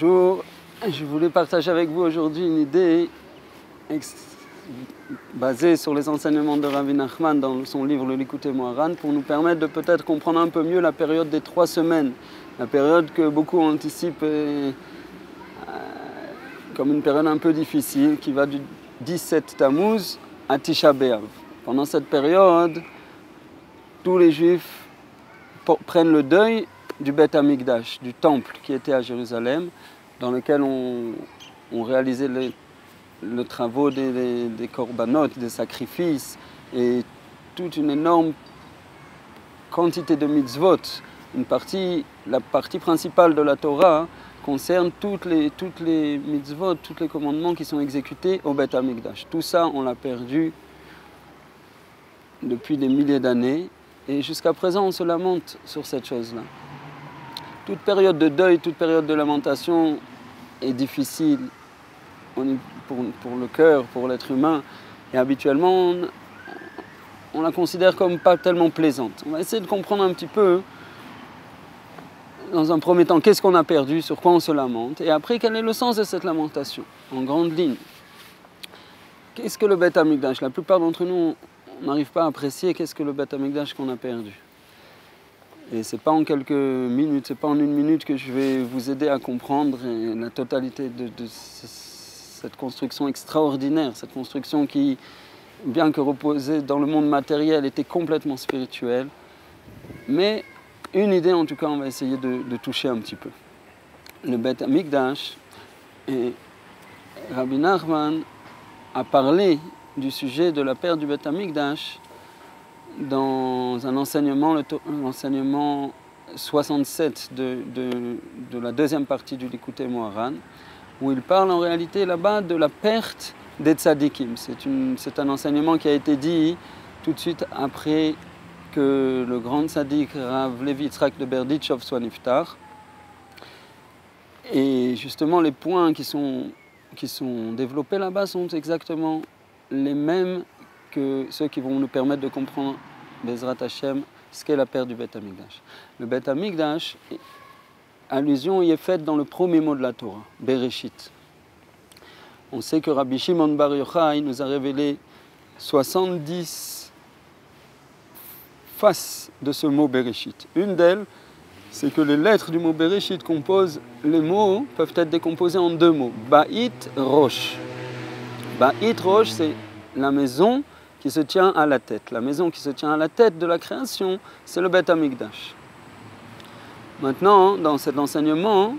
Bonjour, je voulais partager avec vous aujourd'hui une idée basée sur les enseignements de Rabbi Nachman dans son livre Le Likutei Moharan pour nous permettre de peut-être comprendre un peu mieux la période des 3 semaines, la période que beaucoup anticipent comme une période un peu difficile qui va du 17 Tammuz à Tisha B'Av. Pendant cette période, tous les Juifs prennent le deuil du Beth Amikdash, du temple qui était à Jérusalem, dans lequel on réalisait les travaux des korbanot, des sacrifices, et toute une énorme quantité de mitzvot. La partie principale de la Torah concerne toutes les mitzvot, tous les commandements qui sont exécutés au Beth Amikdash. Tout ça, on l'a perdu depuis des milliers d'années, et jusqu'à présent, on se lamente sur cette chose-là. Toute période de deuil, toute période de lamentation est difficile pour le cœur, pour l'être humain. Et habituellement, on la considère comme pas tellement plaisante. On va essayer de comprendre un petit peu, dans un premier temps, qu'est-ce qu'on a perdu, sur quoi on se lamente, et après, quel est le sens de cette lamentation, en grande ligne. Qu'est-ce que le Beth Amikdash? La plupart d'entre nous, on n'arrive pas à apprécier qu'est-ce que le Beth Amikdash qu'on a perdu. Et ce n'est pas en quelques minutes, ce n'est pas en une minute que je vais vous aider à comprendre la totalité de cette construction extraordinaire, cette construction qui, bien que reposée dans le monde matériel, était complètement spirituelle. Mais une idée, en tout cas, on va essayer de toucher un petit peu. Le Beth Amikdash, et Rabbi Nachman a parlé du sujet de la perte du Beth Amikdash dans un enseignement, l'enseignement 67 de la deuxième partie du Likutei Moharan, où il parle en réalité là-bas de la perte des tzadikim. C'est un enseignement qui a été dit tout de suite après que le grand tzadik Rav Levi Yitzhak de Berditchov soit niftar. Et justement, les points qui sont développés là-bas sont exactement les mêmes que ceux qui vont nous permettre de comprendre, Bezrat Hashem, ce qu'est la perte du Beth Amikdash. Le Beth Amikdash, allusion y est faite dans le premier mot de la Torah, Bereshit. On sait que Rabbi Shimon Bar Yochai nous a révélé 70 faces de ce mot Bereshit. Une d'elles, c'est que les lettres du mot Bereshit composent, les mots peuvent être décomposés en 2 mots, Ba'it Rosh. Ba'it Rosh, c'est la maison qui se tient à la tête. La maison qui se tient à la tête de la création, c'est le Beth Amikdash. Maintenant, dans cet enseignement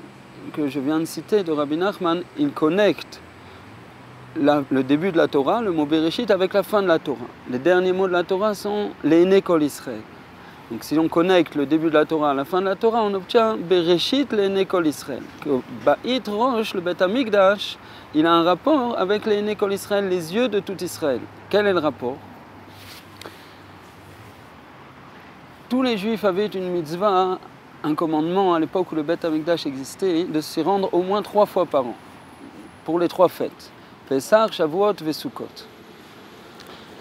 que je viens de citer de Rabbi Nachman, il connecte le début de la Torah, le mot Bereshit, avec la fin de la Torah. Les derniers mots de la Torah sont les Ney Kol Israël. Donc si on connecte le début de la Torah à la fin de la Torah, on obtient Bereshit les Ney Kol Israël. Ba'it Rosh, le Beth Amikdash, il a un rapport avec les Ney Kol Israël, les yeux de tout Israël. Quel est le rapport? Tous les Juifs avaient une mitzvah, un commandement à l'époque où le Beth Amikdash existait, de s'y rendre au moins 3 fois par an, pour les 3 fêtes, Pessah, Shavuot et Sukkot.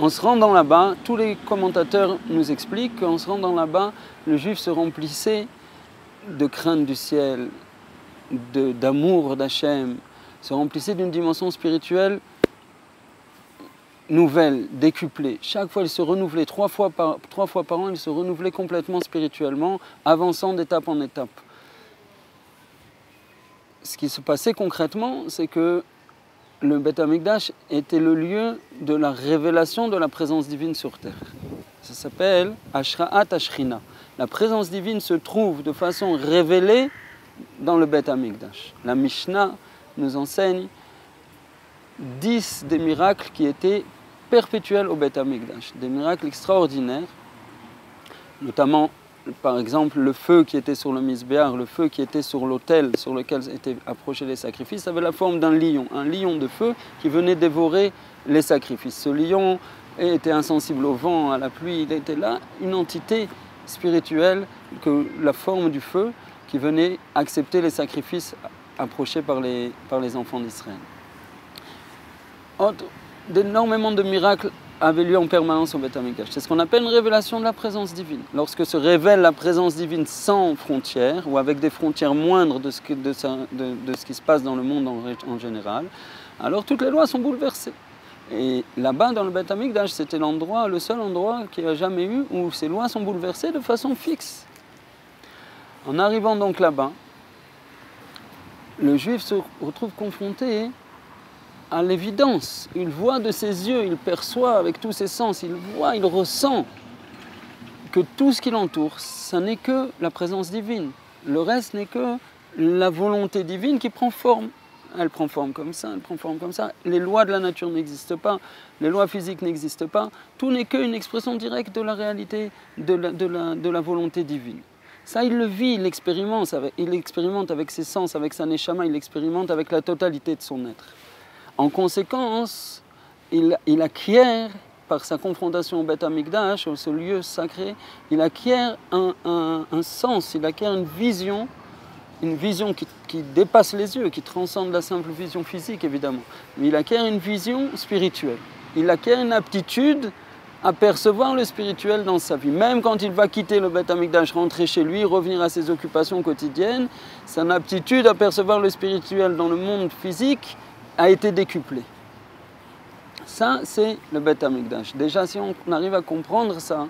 En se rendant là-bas, tous les commentateurs nous expliquent qu'en se rendant là-bas, le Juif se remplissait de crainte du ciel, d'amour d'Hachem, se remplissait d'une dimension spirituelle nouvelle, décuplée. Chaque fois, il se renouvelait 3 fois par an, il se renouvelait complètement spirituellement, avançant d'étape en étape. Ce qui se passait concrètement, c'est que le Beth Amikdash était le lieu de la révélation de la présence divine sur terre. Ça s'appelle Ashra'at Ashrina. La présence divine se trouve de façon révélée dans le Beth Amikdash. La Mishnah nous enseigne 10 des miracles qui étaient perpétuels au Beth Amikdash, des miracles extraordinaires, notamment par exemple le feu qui était sur le Mizbeach, le feu qui était sur l'autel sur lequel étaient approchés les sacrifices, avait la forme d'un lion, un lion de feu qui venait dévorer les sacrifices. Ce lion était insensible au vent, à la pluie, il était là, une entité spirituelle, que la forme du feu qui venait accepter les sacrifices approchés par les enfants d'Israël. D'énormément de miracles avait lieu en permanence au Beth Amikdash. C'est ce qu'on appelle une révélation de la présence divine. Lorsque se révèle la présence divine sans frontières, ou avec des frontières moindres de ce qui se passe dans le monde en général, alors toutes les lois sont bouleversées. Et là-bas, dans le Beth Amikdash, c'était le seul endroit qu'il n'y a jamais eu où ces lois sont bouleversées de façon fixe. En arrivant donc là-bas, le juif se retrouve confronté à l'évidence. Il voit de ses yeux, il perçoit avec tous ses sens, il voit, il ressent que tout ce qui l'entoure, ça n'est que la présence divine. Le reste n'est que la volonté divine qui prend forme. Elle prend forme comme ça, elle prend forme comme ça. Les lois de la nature n'existent pas, les lois physiques n'existent pas. Tout n'est qu'une expression directe de la réalité, de la volonté divine. Ça, il le vit, il l'expérimente avec ses sens, avec sa neshama, il l'expérimente avec la totalité de son être. En conséquence, il acquiert, par sa confrontation au Beth Amikdash, ce lieu sacré, il acquiert un sens, il acquiert une vision qui dépasse les yeux, qui transcende la simple vision physique, évidemment. Mais il acquiert une vision spirituelle. Il acquiert une aptitude à percevoir le spirituel dans sa vie. Même quand il va quitter le Beth Amikdash, rentrer chez lui, revenir à ses occupations quotidiennes, son aptitude à percevoir le spirituel dans le monde physique a été décuplée. Ça, c'est le Beth Amikdash. Déjà, si on arrive à comprendre ça,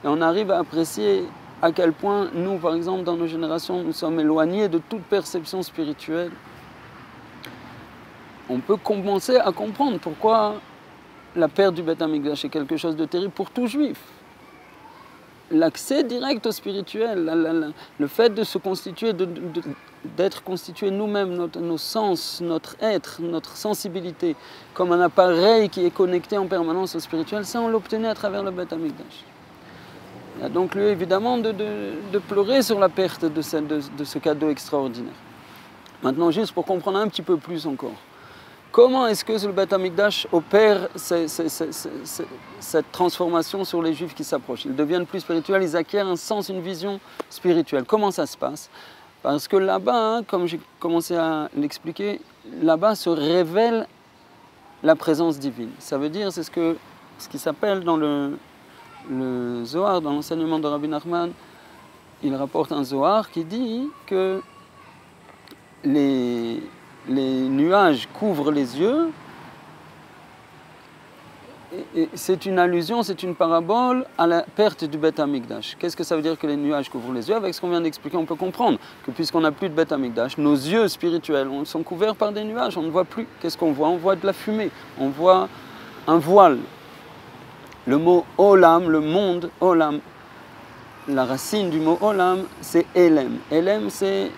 et on arrive à apprécier à quel point nous, par exemple, dans nos générations, nous sommes éloignés de toute perception spirituelle, on peut commencer à comprendre pourquoi la perte du Beth Amikdash est quelque chose de terrible pour tout juif. L'accès direct au spirituel, le fait de se constituer, d'être constitué nous-mêmes, nos sens, notre être, notre sensibilité, comme un appareil qui est connecté en permanence au spirituel, ça on l'obtenait à travers le Beth Amikdash. Il y a donc lieu évidemment de pleurer sur la perte de ce cadeau extraordinaire. Maintenant, juste pour comprendre un petit peu plus encore, comment est-ce que le Beth Amikdash opère cette transformation sur les Juifs qui s'approchent? Ils deviennent plus spirituels, ils acquièrent un sens, une vision spirituelle. Comment ça se passe? Parce que là-bas, comme j'ai commencé à l'expliquer, là-bas se révèle la présence divine. Ça veut dire, c'est ce qui s'appelle dans le Zohar, dans l'enseignement de Rabbi Nachman, il rapporte un Zohar qui dit que les nuages couvrent les yeux, et c'est une allusion, c'est une parabole à la perte du Beth Amikdash. Qu'est-ce que ça veut dire que les nuages couvrent les yeux? Avec ce qu'on vient d'expliquer, on peut comprendre que puisqu'on n'a plus de Beth Amikdash, nos yeux spirituels sont couverts par des nuages, on ne voit plus. Qu'est-ce qu'on voit? On voit de la fumée, on voit un voile. Le mot olam, le monde, olam, la racine du mot olam, c'est elem. Elem, c'est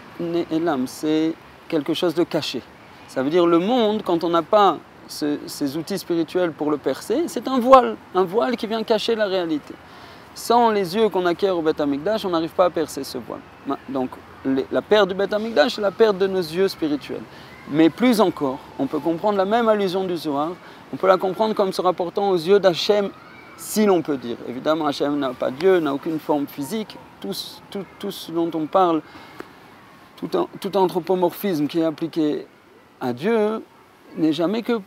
elam, c'est quelque chose de caché. Ça veut dire le monde, quand on n'a pas ces outils spirituels pour le percer, c'est un voile qui vient cacher la réalité. Sans les yeux qu'on acquiert au Beth Amikdash, on n'arrive pas à percer ce voile. Donc la perte du Beth Amikdash, c'est la perte de nos yeux spirituels. Mais plus encore, on peut comprendre la même allusion du Zohar, on peut la comprendre comme se rapportant aux yeux d'Hachem, si l'on peut dire. Évidemment, Hachem n'a pas Dieu, n'a aucune forme physique. Tout ce dont on parle, tout anthropomorphisme qui est appliqué à Dieu, n'est jamais que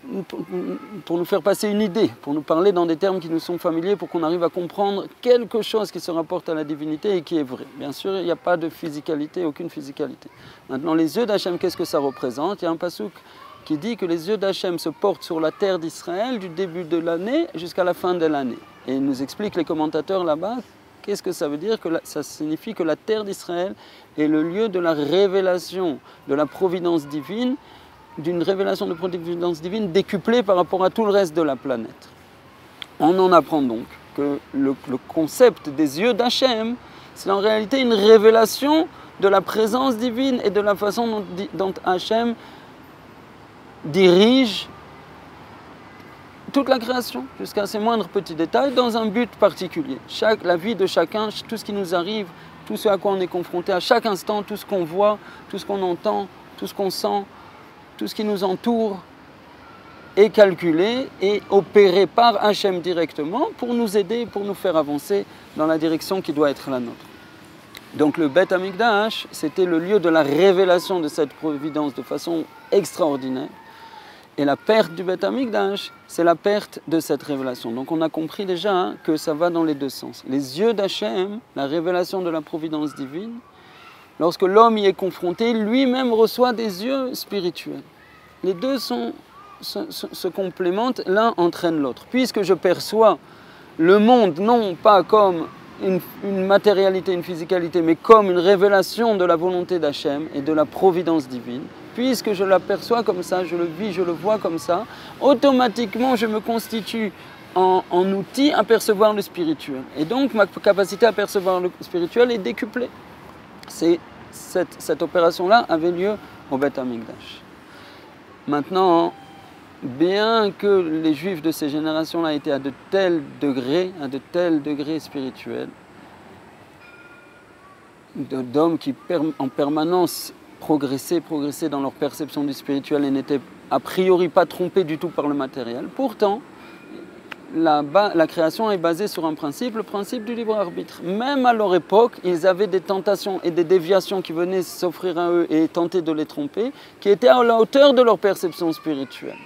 pour nous faire passer une idée, pour nous parler dans des termes qui nous sont familiers, pour qu'on arrive à comprendre quelque chose qui se rapporte à la divinité et qui est vrai. Bien sûr, il n'y a pas de physicalité, aucune physicalité. Maintenant, les yeux d'Hachem, qu'est-ce que ça représente? Il y a un passouk qui dit que les yeux d'Hachem se portent sur la terre d'Israël du début de l'année jusqu'à la fin de l'année. Et il nous explique les commentateurs là-bas, qu'est-ce que ça veut dire? Ça signifie que la terre d'Israël est le lieu de la révélation de la providence divine, d'une révélation de providence divine décuplée par rapport à tout le reste de la planète. On en apprend donc que le concept des yeux d'Hachem, c'est en réalité une révélation de la présence divine et de la façon dont Hachem dirige toute la création, jusqu'à ses moindres petits détails, dans un but particulier. La vie de chacun, tout ce qui nous arrive, tout ce à quoi on est confronté à chaque instant, tout ce qu'on voit, tout ce qu'on entend, tout ce qu'on sent, tout ce qui nous entoure, est calculé et opéré par Hachem directement pour nous aider, pour nous faire avancer dans la direction qui doit être la nôtre. Donc le Beth Amikdash, c'était le lieu de la révélation de cette providence de façon extraordinaire. Et la perte du Beth Amikdash, c'est la perte de cette révélation. Donc on a compris déjà que ça va dans les deux sens. Les yeux d'Hachem, la révélation de la providence divine, lorsque l'homme y est confronté, lui-même reçoit des yeux spirituels. Les deux se complémentent, l'un entraîne l'autre. Puisque je perçois le monde non pas comme une matérialité, une physicalité, mais comme une révélation de la volonté d'Hachem et de la providence divine, puisque je l'aperçois comme ça, je le vis, je le vois comme ça, automatiquement je me constitue en outil à percevoir le spirituel. Et donc ma capacité à percevoir le spirituel est décuplée. Cette opération-là avait lieu au Beth Amikdash. Maintenant, bien que les Juifs de ces générations-là étaient à de tels degrés spirituels, d'hommes qui en permanence progressaient dans leur perception du spirituel et n'étaient a priori pas trompés du tout par le matériel. Pourtant, la création est basée sur un principe, le principe du libre arbitre. Même à leur époque, ils avaient des tentations et des déviations qui venaient s'offrir à eux et tenter de les tromper, qui étaient à la hauteur de leur perception spirituelle.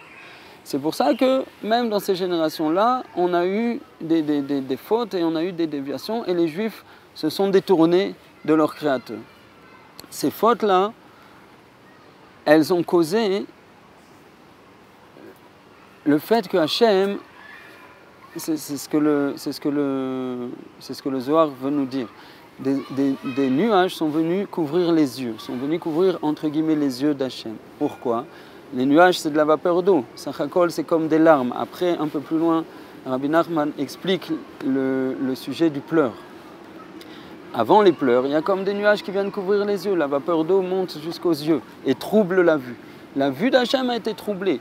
C'est pour ça que même dans ces générations-là, on a eu des fautes et on a eu des déviations et les Juifs se sont détournés de leur Créateur. Ces fautes-là, elles ont causé le fait que Hachem, c'est ce que le Zohar veut nous dire, des nuages sont venus couvrir les yeux, sont venus couvrir entre guillemets les yeux d'Hachem. Pourquoi ? Les nuages, c'est de la vapeur d'eau. Sachakol, c'est comme des larmes. Après, un peu plus loin, Rabbi Nachman explique le sujet du pleur. Avant les pleurs, il y a comme des nuages qui viennent couvrir les yeux. La vapeur d'eau monte jusqu'aux yeux et trouble la vue. La vue d'Hachem a été troublée.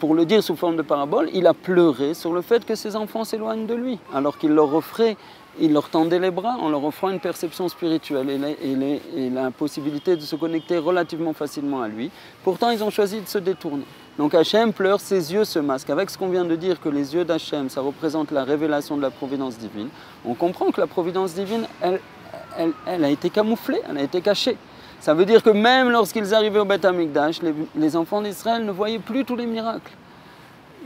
Pour le dire sous forme de parabole, il a pleuré sur le fait que ses enfants s'éloignent de lui, alors qu'il leur offrait, il leur tendait les bras en leur offrant une perception spirituelle et la possibilité de se connecter relativement facilement à lui. Pourtant, ils ont choisi de se détourner. Donc Hachem pleure, ses yeux se masquent. Avec ce qu'on vient de dire, que les yeux d'Hachem, ça représente la révélation de la providence divine, on comprend que la providence divine, elle a été camouflée, elle a été cachée. Ça veut dire que même lorsqu'ils arrivaient au Beth Amikdash, les enfants d'Israël ne voyaient plus tous les miracles.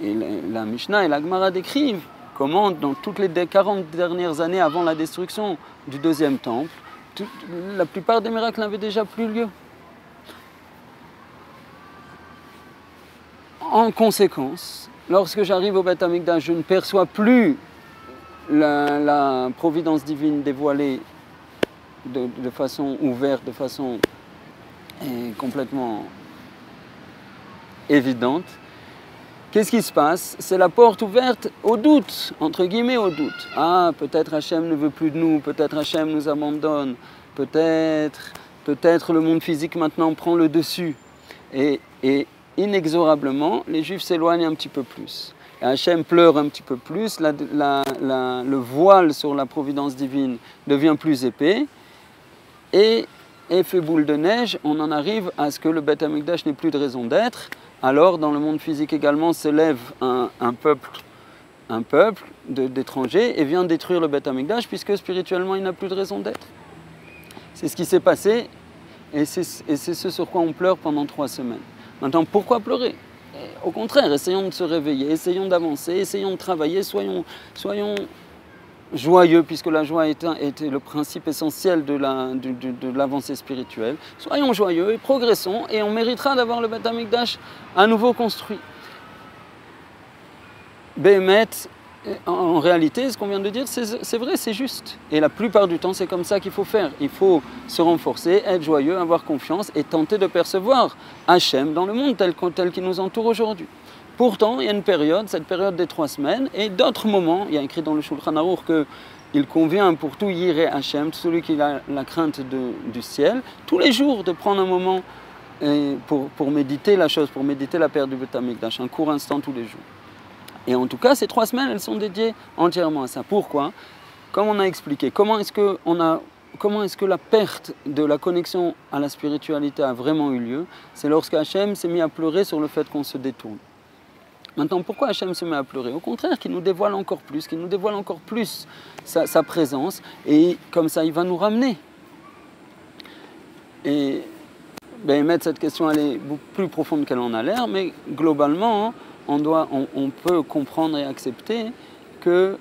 Et la Mishnah et la Gemara décrivent comment, dans toutes les 40 dernières années avant la destruction du deuxième temple, la plupart des miracles n'avaient déjà plus lieu. En conséquence, lorsque j'arrive au Beth Amikdash, je ne perçois plus la providence divine dévoilée de façon ouverte, de façon complètement évidente. Qu'est-ce qui se passe? C'est la porte ouverte au doute, entre guillemets au doute. Ah, peut-être Hachem ne veut plus de nous, peut-être Hachem nous abandonne, peut-être le monde physique maintenant prend le dessus. Et inexorablement, les Juifs s'éloignent un petit peu plus. Et Hachem pleure un petit peu plus, le voile sur la providence divine devient plus épais. Et effet boule de neige, on en arrive à ce que le Beth Amikdash n'ait plus de raison d'être. Alors, dans le monde physique également, s'élève un peuple d'étrangers et vient détruire le Beth Amikdash, puisque spirituellement, il n'a plus de raison d'être. C'est ce qui s'est passé, et c'est ce sur quoi on pleure pendant 3 semaines. Maintenant, pourquoi pleurer? Au contraire, essayons de se réveiller, essayons d'avancer, essayons de travailler, soyons joyeux, puisque la joie était le principe essentiel de l'avancée spirituelle. Soyons joyeux et progressons, et on méritera d'avoir le Beth Amikdash à nouveau construit. Béhémet, en réalité, ce qu'on vient de dire, c'est vrai, c'est juste. Et la plupart du temps, c'est comme ça qu'il faut faire. Il faut se renforcer, être joyeux, avoir confiance et tenter de percevoir Hachem dans le monde tel qu'il nous entoure aujourd'hui. Pourtant, il y a une période, cette période des 3 semaines, et d'autres moments, il y a écrit dans le Shulchan Aruch qu'il convient pour tout Yireh Hachem, celui qui a la crainte du ciel, tous les jours de prendre un moment pour méditer la chose, pour méditer la perte du Beth Amikdash, un court instant tous les jours. Et en tout cas, ces 3 semaines, elles sont dédiées entièrement à ça. Pourquoi? Comme on a expliqué, comment est-ce que la perte de la connexion à la spiritualité a vraiment eu lieu? C'est lorsque Hachem s'est mis à pleurer sur le fait qu'on se détourne. Maintenant, pourquoi Hachem se met à pleurer? Au contraire, qu'il nous dévoile encore plus, sa présence, et comme ça, il va nous ramener. Et Ben, cette question elle est beaucoup plus profonde qu'elle en a l'air, mais globalement, on peut comprendre et accepter que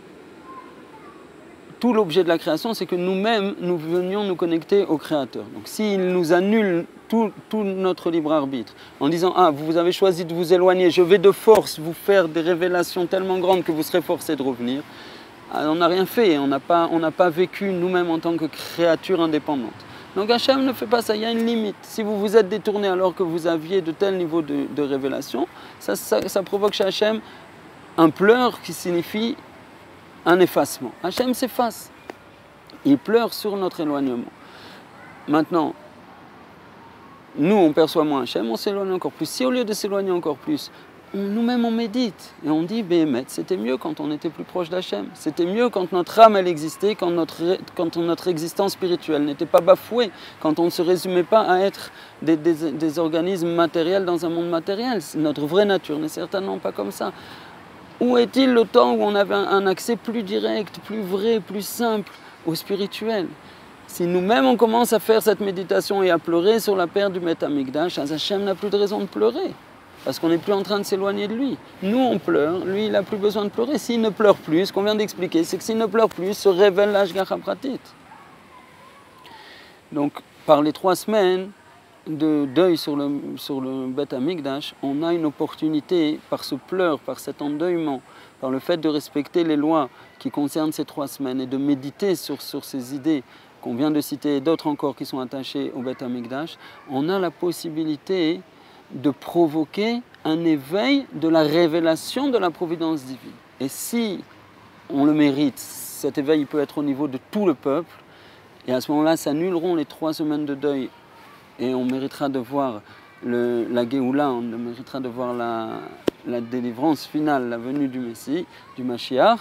tout l'objet de la création, c'est que nous-mêmes, nous venions nous connecter au Créateur. Donc s'il nous annule tout notre libre arbitre, en disant « Ah, vous avez choisi de vous éloigner, je vais de force vous faire des révélations tellement grandes que vous serez forcés de revenir », on n'a rien fait, on n'a pas vécu nous-mêmes en tant que créature indépendante. Donc Hachem ne fait pas ça, il y a une limite. Si vous vous êtes détourné alors que vous aviez de tels niveaux de révélation, ça provoque chez Hachem un pleur qui signifie un effacement. Hachem s'efface. Il pleure sur notre éloignement. Maintenant, nous on perçoit moins Hachem, on s'éloigne encore plus. Si au lieu de s'éloigner encore plus, nous-mêmes on médite et on dit Béhémet, c'était mieux quand on était plus proche d'Hachem. C'était mieux quand notre âme elle existait, quand notre existence spirituelle n'était pas bafouée, quand on ne se résumait pas à être des organismes matériels dans un monde matériel. Notre vraie nature n'est certainement pas comme ça. Où est-il le temps où on avait un accès plus direct, plus vrai, plus simple au spirituel? Si nous-mêmes on commence à faire cette méditation et à pleurer sur la perte du Beth Amikdash, Hachem n'a plus de raison de pleurer. Parce qu'on n'est plus en train de s'éloigner de lui. Nous on pleure, lui il n'a plus besoin de pleurer. S'il ne pleure plus, ce qu'on vient d'expliquer, c'est que s'il ne pleure plus, se révèle l'Ashgacha Pratit. Donc par les 3 semaines de deuil sur le Beth Amikdash, on a une opportunité, par ce pleur, par cet endeuillement, par le fait de respecter les lois qui concernent ces 3 semaines et de méditer sur ces idées qu'on vient de citer et d'autres encore qui sont attachées au Beth Amikdash, on a la possibilité de provoquer un éveil de la révélation de la providence divine. Et si on le mérite, cet éveil peut être au niveau de tout le peuple, et à ce moment-là s'annuleront les 3 semaines de deuil et on méritera de voir la Géoula, on méritera de voir la délivrance finale, la venue du Messie, du Mashiach.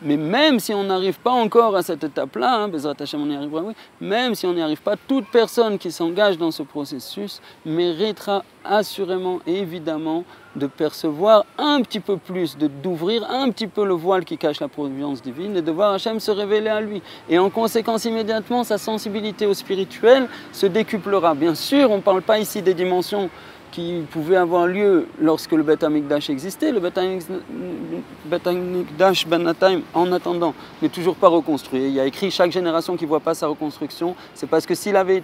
Mais même si on n'arrive pas encore à cette étape-là, Bezrat Hashem on y arrivera, oui, même si on n'y arrive pas, toute personne qui s'engage dans ce processus méritera assurément et évidemment de percevoir un petit peu plus, d'ouvrir un petit peu le voile qui cache la providence divine et de voir Hashem se révéler à lui. Et en conséquence, immédiatement, sa sensibilité au spirituel se décuplera. Bien sûr, on ne parle pas ici des dimensions qui pouvait avoir lieu lorsque le Beth Amikdash existait. Le Beth Amikdash Benataim, en attendant, n'est toujours pas reconstruit. Il y a écrit chaque génération qui ne voit pas sa reconstruction. C'est parce que s'il avait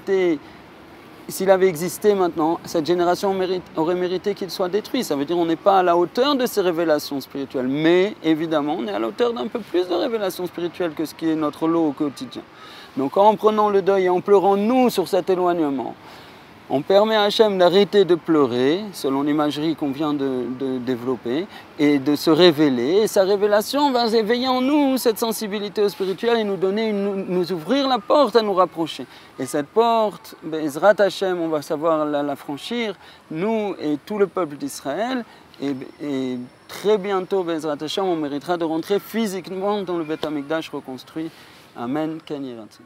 existé maintenant, cette génération aurait mérité qu'il soit détruit. Ça veut dire qu'on n'est pas à la hauteur de ces révélations spirituelles. Mais évidemment, on est à la hauteur d'un peu plus de révélations spirituelles que ce qui est notre lot au quotidien. Donc en prenant le deuil et en pleurant nous sur cet éloignement, on permet à Hachem d'arrêter de pleurer, selon l'imagerie qu'on vient de développer, et de se révéler. Et sa révélation va éveiller en nous cette sensibilité au spirituel et nous ouvrir la porte à nous rapprocher. Et cette porte, Bezrat Hachem, on va savoir la franchir, nous et tout le peuple d'Israël. Et très bientôt, Bezrat Hachem, on méritera de rentrer physiquement dans le Beth Amikdash reconstruit. Amen. Ken Yiratzon.